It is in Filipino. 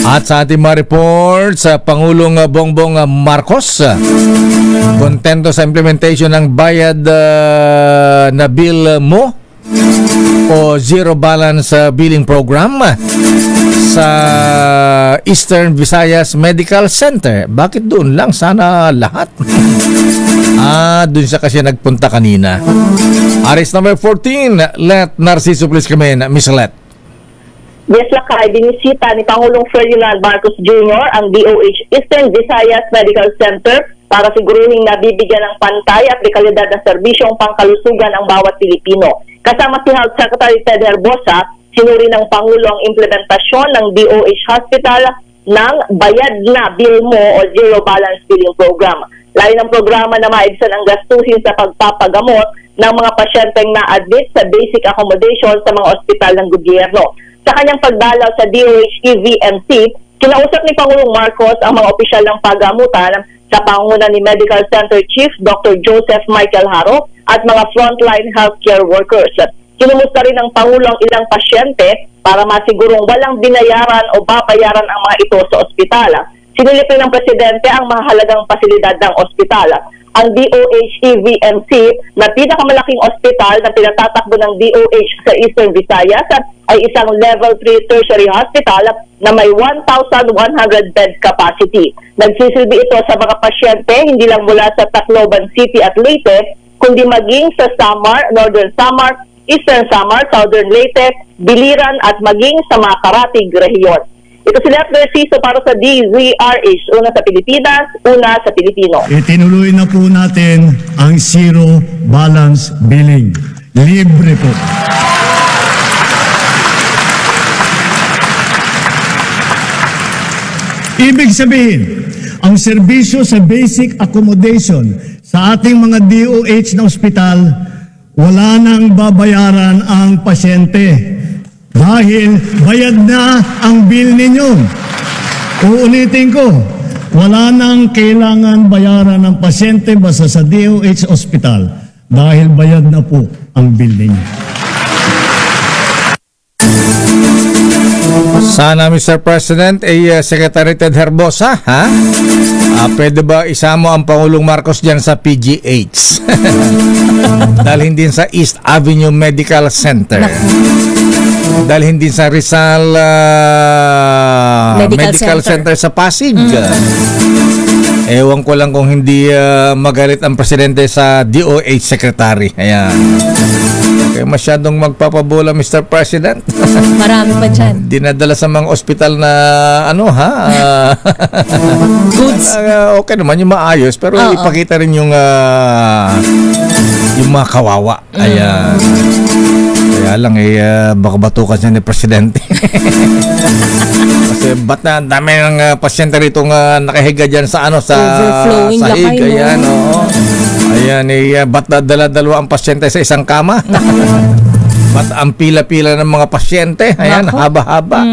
At sa ating mga reports, Pangulong Bongbong Marcos kontento sa implementation ng bayad na bill mo o zero balance billing program sa Eastern Visayas Medical Center. Bakit doon lang? Sana lahat. Doon siya kasi nagpunta kanina. Aris number 14, Let Narciso, please come in. Miss Let. Yes, Lakay, binisita ni Pangulong Ferdinand Marcos Jr. ang DOH Eastern Visayas Medical Center para siguruhin na bibigyan ng pantay at dekalidad na serbisyong pangkalusugan ang bawat Pilipino. Kasama si Health Secretary Ted Herbosa, sinuri ng Pangulo ang implementasyon ng DOH Hospital ng bayad na bill mo o zero balance billing program. Layo ng programa na maibsan ang gastusin sa pagpapagamot ng mga pasyenteng na-admit sa basic accommodation sa mga ospital ng gobyerno. Sa kanyang pagdalaw sa DOH EVMC, kinausap ni Pangulong Marcos ang mga opisyal ng paggamutan sa pangunguna ni Medical Center Chief Dr. Joseph Michael Haro at mga frontline healthcare workers. Kinumusta rin ng Pangulo ang ilang pasyente para masigurong walang binayaran o babayaran ang mga ito sa ospital. Sinilip rin ng Presidente ang mahalagang pasilidad ng ospital. Ang DOH EVMC na pinakamalaking ospital na pinatatakbo ng DOH sa Eastern Visayas ay isang level 3 tertiary hospital na may 1,100 bed capacity. Nagsisilbi ito sa mga pasyente hindi lang mula sa Tacloban City at Leyte, kundi maging sa Samar, Northern Samar, Eastern Samar, Southern Leyte, Biliran at maging sa mga karatig rehiyon. Ito si Let Narciso para sa DZRH, una sa Pilipinas, una sa Pilipino. Itinuloy na po natin ang zero balance billing. Libre po. Ibig sabihin, ang serbisyo sa basic accommodation sa ating mga DOH na ospital, wala nang babayaran ang pasyente. Dahil bayad na ang bill ninyo. Uulitin ko, wala nang kailangan bayaran ng pasyente basta sa DOH Hospital dahil bayad na po ang bill ninyo. Sana, Mr. President, Secretary Ted Herbosa, pwede ba isama ang Pangulong Marcos dyan sa PGH? Dalhin din sa East Avenue Medical Center. Dalhin din sa Rizal Medical Center sa Pasig. Ewan ko lang kung hindi magalit ang Presidente sa DOH Secretary. Ayan. Okay, masyadong magpapabola, Mr. President. Marami pa dyan. Dinadala sa mga ospital na goods. Okay naman yung maayos, pero ipakita rin yung mga kawawa. Ayan. Kaya lang baka batukan siya ni Presidente. Kasi ba't na dami ng pasyente rito nakahiga dyan sa overflowing sahig. lakay, Ayan, ayan, ba't dala-dalawa ang pasyente sa isang kama? Ba't ang pila-pila ng mga pasyente? Ayan, haba-haba.